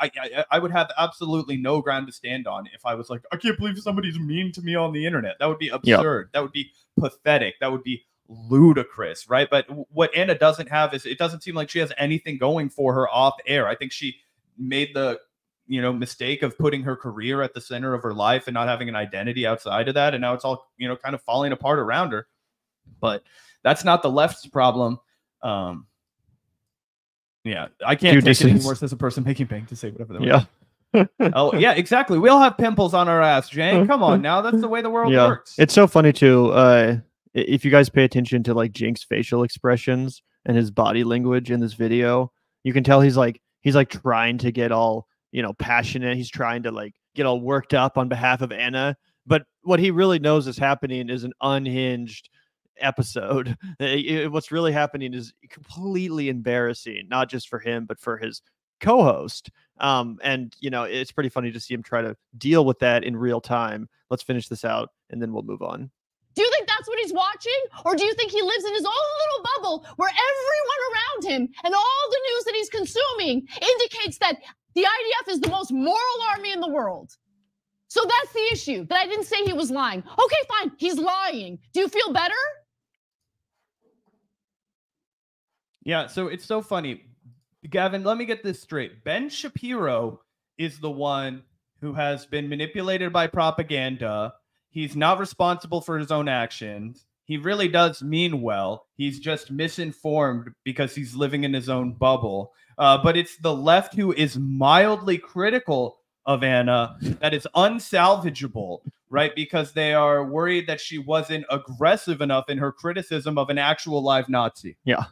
I would have absolutely no ground to stand on if I was like, I can't believe somebody's mean to me on the internet. That would be absurd. Yep. That would be pathetic. That would be ludicrous, right? But what Anna doesn't have is it doesn't seem like she has anything going for her off air. I think she made the mistake of putting her career at the center of her life and not having an identity outside of that, and now it's all kind of falling apart around her. But that's not the left's problem. Yeah, I can't take it anymore as a person making bank to say whatever they want. Yeah. Oh, yeah, exactly. We all have pimples on our ass, Jane. Come on now. That's the way the world works. It's so funny, too. If you guys pay attention to like Jink's facial expressions and his body language in this video, you can tell he's trying to get all, passionate. He's trying to like get all worked up on behalf of Anna. But what he really knows is happening is an unhinged episode. What's really happening is completely embarrassing, not just for him but for his co-host. And it's pretty funny to see him try to deal with that in real time. Let's finish this out and then we'll move on. Do you think that's what he's watching, or do you think he lives in his own little bubble where everyone around him and all the news that he's consuming indicates that the IDF is the most moral army in the world? So that's the issue, that I didn't say he was lying. Okay, fine, he's lying. Do you feel better? Yeah, so it's so funny. Gavin, let me get this straight. Ben Shapiro is the one who has been manipulated by propaganda. He's not responsible for his own actions. He really does mean well. He's just misinformed because he's living in his own bubble. But it's the left who is mildly critical of Anna that is unsalvageable, right? Because they are worried that she wasn't aggressive enough in her criticism of an actual live Nazi. Yeah,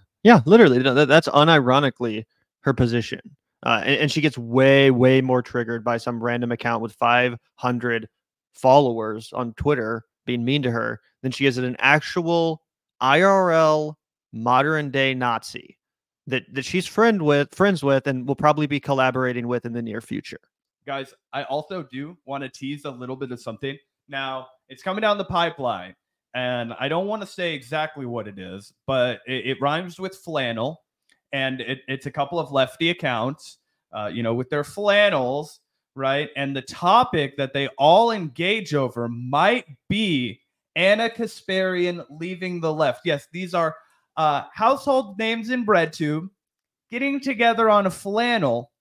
literally. That's unironically her position. And she gets way, way more triggered by some random account with 500 followers on Twitter being mean to her than she is an actual IRL modern day Nazi that she's friends with and will probably be collaborating with in the near future. Guys, I also do want to tease a little bit of something. Now, it's coming down the pipeline. And I don't want to say exactly what it is, but it rhymes with flannel. And it's a couple of lefty accounts, with their flannels, right? And the topic that they all engage over might be Anna Kasparian leaving the left. Yes, these are household names in BreadTube getting together on a flannel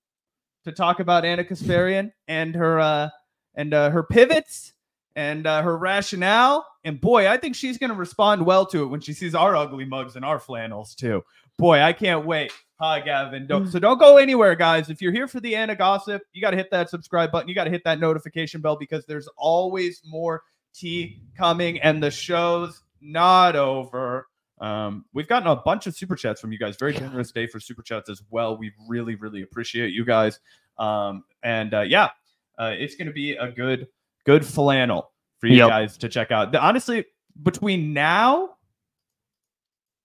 to talk about Anna Kasparian and her pivots and her rationale. And boy, I think she's going to respond well to it when she sees our ugly mugs and our flannels too. Boy, I can't wait. Hi, Gavin. So don't go anywhere, guys. If you're here for the Anna gossip, you got to hit that subscribe button. You got to hit that notification bell because there's always more tea coming and the show's not over. We've gotten a bunch of super chats from you guys. Very generous day for super chats as well. We really, really appreciate you guys. Yeah, it's going to be a good flannel for you guys to check out. Honestly, between now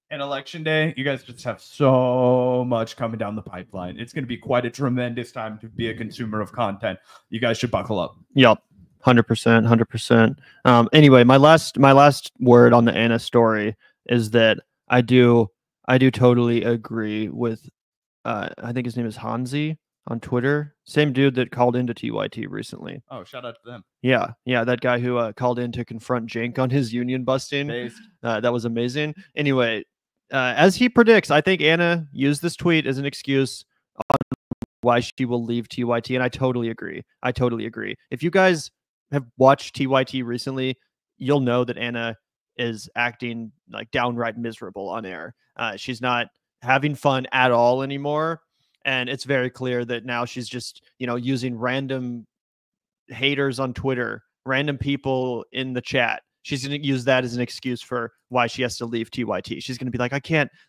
and election day, you guys just have so much coming down the pipeline. It's going to be quite a tremendous time to be a consumer of content. You guys should buckle up. Yep. 100%. Anyway, my last word on the Anna story is that I do totally agree with, I think his name is Hansi on Twitter. Same dude that called into TYT recently. Oh, shout out to them. Yeah. That guy who called in to confront Jink on his union busting. That was amazing. Anyway, as he predicts, I think Anna used this tweet as an excuse on why she will leave TYT, and I totally agree. If you guys have watched TYT recently, you'll know that Anna is acting like downright miserable on air. She's not having fun at all anymore, and it's very clear that now she's just, using random haters on Twitter, random people in the chat. She's going to use that as an excuse for why she has to leave TYT. She's going to be like,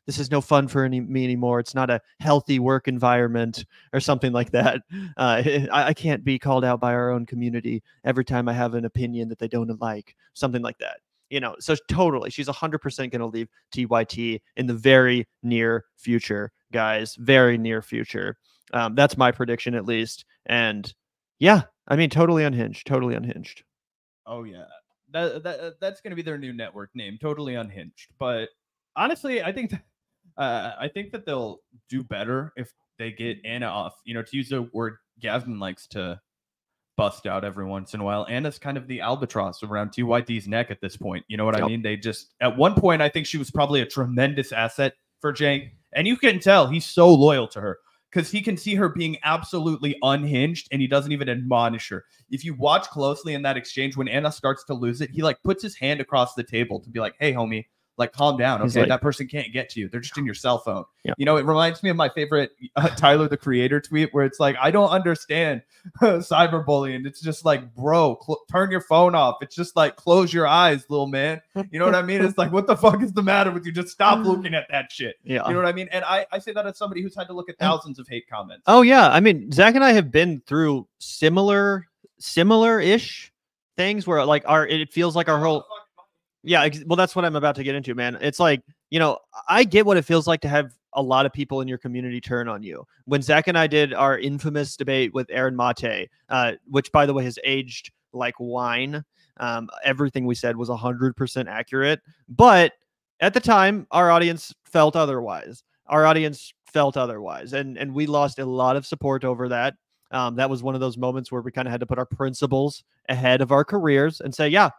this is no fun for me anymore. It's not a healthy work environment or something like that. I can't be called out by our own community every time I have an opinion that they don't like, something like that. So totally, she's 100% going to leave TYT in the very near future, guys, very near future. That's my prediction, at least. And yeah, I mean, totally unhinged. Oh, yeah. That's going to be their new network name, Totally Unhinged. But honestly, I think that they'll do better if they get Anna off. To use a word Gavin likes to bust out every once in a while. Anna's kind of the albatross around TYT's neck at this point. You know what I mean? They just, at one point, I think she was probably a tremendous asset for Jake, and you can tell he's so loyal to her, because he can see her being absolutely unhinged and he doesn't even admonish her. If you watch closely in that exchange, when Anna starts to lose it, he puts his hand across the table to be like, hey, homie, calm down. Okay, that person can't get to you. They're just in your cell phone. Yeah. It reminds me of my favorite Tyler, the Creator tweet, where it's like, I don't understand cyberbullying. It's just like, bro, turn your phone off. It's just like, close your eyes, little man. You know what I mean? It's like, what the fuck is the matter with you? Just stop looking at that shit. Yeah. You know what I mean? And I say that as somebody who's had to look at thousands of hate comments. Oh, yeah. I mean, Zach and I have been through similar-ish things where it feels like our whole... Yeah, well, that's what I'm about to get into, man. It's like, I get what it feels like to have a lot of people in your community turn on you. When Zach and I did our infamous debate with Aaron Mate, which, by the way, has aged like wine, everything we said was 100% accurate. But at the time, our audience felt otherwise. And we lost a lot of support over that. That was one of those moments where we kind of had to put our principles ahead of our careers and say, yeah,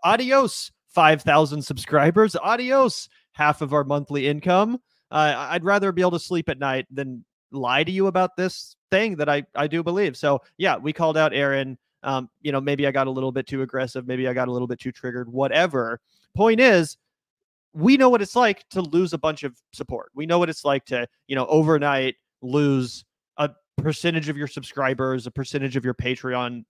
adios, 5,000 subscribers. Adios, half of our monthly income. I'd rather be able to sleep at night than lie to you about this thing that I do believe. So yeah, we called out Aaron. Maybe I got a little bit too aggressive. Maybe I got a little bit too triggered, whatever. Point is, we know what it's like to lose a bunch of support. We know what it's like to, overnight lose a percentage of your subscribers, a percentage of your Patreon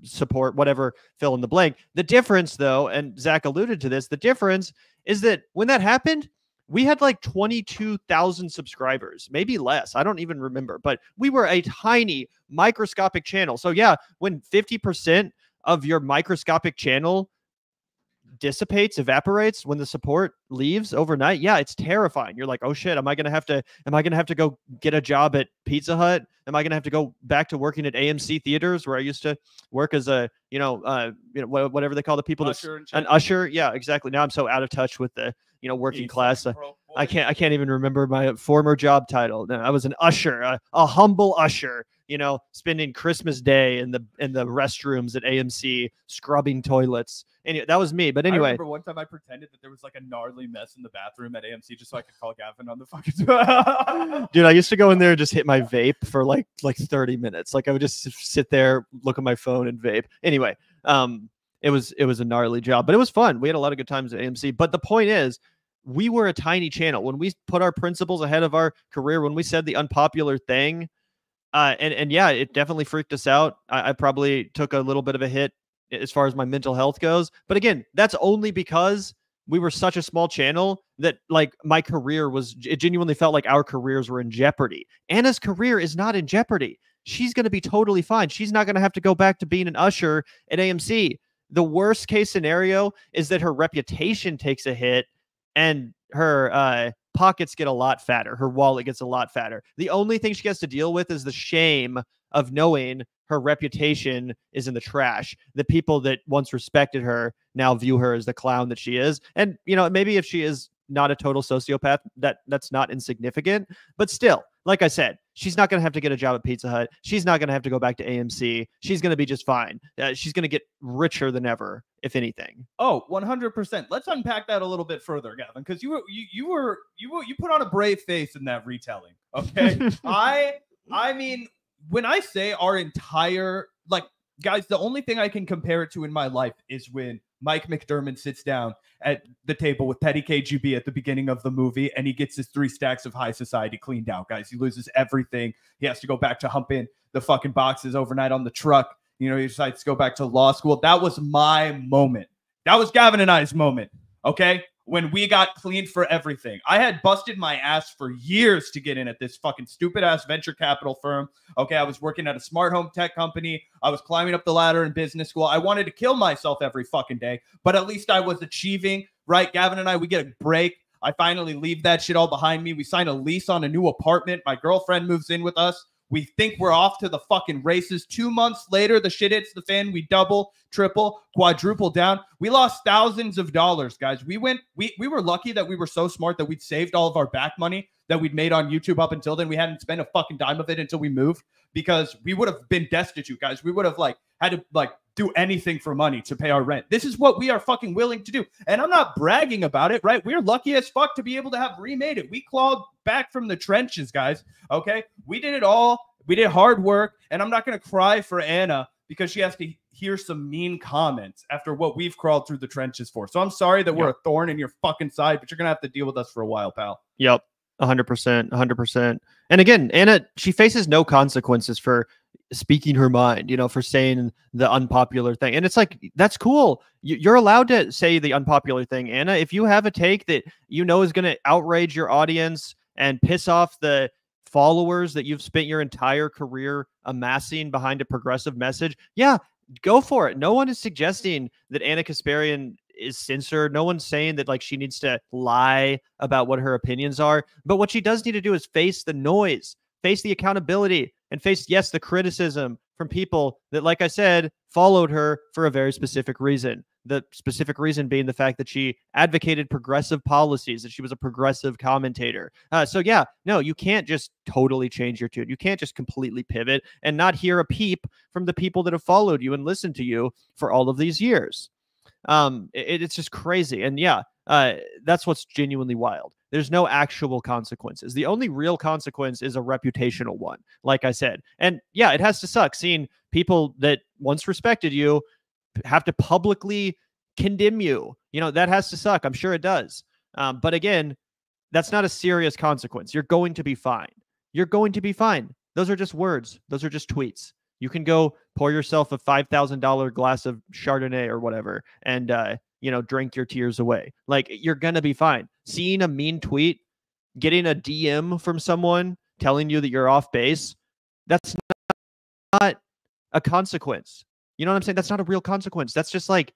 support, whatever, fill in the blank. The difference, though, and Zach alluded to this, the difference is that when that happened, we had 22,000 subscribers, maybe less. I don't even remember, but we were a tiny microscopic channel. So yeah, when 50% of your microscopic channel dissipates, evaporates, when the support leaves overnight, yeah, it's terrifying. You're like, oh shit, am I gonna have to go get a job at Pizza Hut? Am I gonna have to go back to working at AMC theaters where I used to work as a whatever they call the people, an usher? Yeah, exactly. Now I'm so out of touch with the working class. I can't even remember my former job title. No, I was an usher, a humble usher, spending Christmas Day in the restrooms at AMC scrubbing toilets. Anyway, that was me. But anyway, I remember one time I pretended that there was a gnarly mess in the bathroom at AMC just so I could call Gavin on the fucking dude, I used to go in there and just hit my vape for like 30 minutes. I would just sit there, look at my phone and vape. Anyway, It was a gnarly job, but it was fun. We had a lot of good times at AMC. But the point is, we were a tiny channel. When we put our principles ahead of our career, when we said the unpopular thing, and yeah, it definitely freaked us out. I probably took a little bit of a hit as far as my mental health goes. But again, that's only because we were such a small channel that like my career was, it genuinely felt like our careers were in jeopardy. Anna's career is not in jeopardy. She's going to be totally fine. She's not going to have to go back to being an usher at AMC. The worst case scenario is that her reputation takes a hit and her pockets get a lot fatter. Her wallet gets a lot fatter. The only thing she has to deal with is the shame of knowing her reputation is in the trash. The people that once respected her now view her as the clown that she is. And, you know, maybe if she is not a total sociopath, that's not insignificant. But still, like I said, she's not going to have to get a job at Pizza Hut. She's not going to have to go back to AMC. She's going to be just fine. She's going to get richer than ever, if anything. Oh, 100%. Let's unpack that a little bit further, Gavin, because you put on a brave face in that retelling. Okay, I mean, when I say our entire, like, guys, the only thing I can compare it to in my life is when Mike McDermott sits down at the table with Petty KGB at the beginning of the movie, and he gets his 3 stacks of high society cleaned out, guys. He loses everything. He has to go back to humping the fucking boxes overnight on the truck. You know, he decides to go back to law school. That was my moment. That was Gavin and I's moment, okay? When we got cleaned for everything. I had busted my ass for years to get in at this fucking stupid-ass venture capital firm. Okay, I was working at a smart home tech company. I was climbing up the ladder in business school. I wanted to kill myself every fucking day, but at least I was achieving, right? Gavin and I, we get a break. I finally leave that shit all behind me. We sign a lease on a new apartment. My girlfriend moves in with us. We think we're off to the fucking races. 2 months later, the shit hits the fan. We double, triple, quadruple down. We lost thousands of dollars, guys. We were lucky that we were so smart that we'd saved all of our back money that we'd made on YouTube up until then. We hadn't spent a fucking dime of it until we moved, because we would have been destitute, guys. We would have had to do anything for money to pay our rent. This is what we are fucking willing to do. And I'm not bragging about it, right? We're lucky as fuck to be able to have remade it. We clawed back from the trenches, guys. Okay. We did it all. We did hard work. And I'm not going to cry for Anna because she has to hear some mean comments after what we've crawled through the trenches for. So I'm sorry that we're a thorn in your fucking side, but you're going to have to deal with us for a while, pal. Yep. 100%, 100%. And again, Anna, she faces no consequences for speaking her mind, you know, for saying the unpopular thing. And it's like, that's cool. You're allowed to say the unpopular thing, Anna. If you have a take that you know is going to outrage your audience and piss off the followers that you've spent your entire career amassing behind a progressive message, yeah, go for it. No one is suggesting that Anna Kasparian is censored. No one's saying that like she needs to lie about what her opinions are. But what she does need to do is face the noise, face the accountability, and face, yes, the criticism from people that, like I said, followed her for a very specific reason. The specific reason being the fact that she advocated progressive policies, that she was a progressive commentator. So yeah, no, you can't just totally change your tune. You can't just completely pivot and not hear a peep from the people that have followed you and listened to you for all of these years. It's just crazy. And yeah, that's what's genuinely wild. There's no actual consequences. The only real consequence is a reputational one, like I said. And yeah, it has to suck seeing people that once respected you have to publicly condemn you. You know, that has to suck. I'm sure it does. But again, that's not a serious consequence. You're going to be fine. You're going to be fine. Those are just words. Those are just tweets. You can go pour yourself a $5,000 glass of Chardonnay or whatever and, you know, drink your tears away. Like, you're going to be fine. Seeing a mean tweet, getting a DM from someone telling you that you're off base, that's not a consequence. You know what I'm saying? That's not a real consequence. That's just like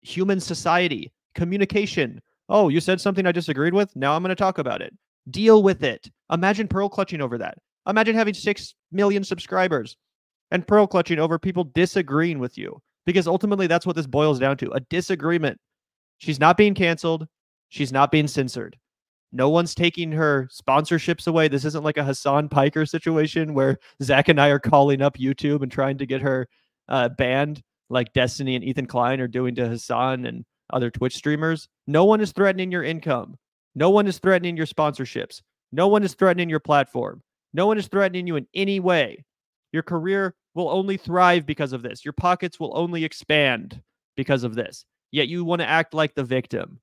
human society, communication. Oh, you said something I disagreed with? Now I'm going to talk about it. Deal with it. Imagine pearl clutching over that. Imagine having 6 million subscribers and pearl clutching over people disagreeing with you, because ultimately that's what this boils down to, a disagreement. She's not being canceled. She's not being censored. No one's taking her sponsorships away. This isn't like a Hassan Piker situation where Zach and I are calling up YouTube and trying to get her banned like Destiny and Ethan Klein are doing to Hassan and other Twitch streamers. No one is threatening your income. No one is threatening your sponsorships. No one is threatening your platform. No one is threatening you in any way. Your career will only thrive because of this. Your pockets will only expand because of this. Yet you want to act like the victim.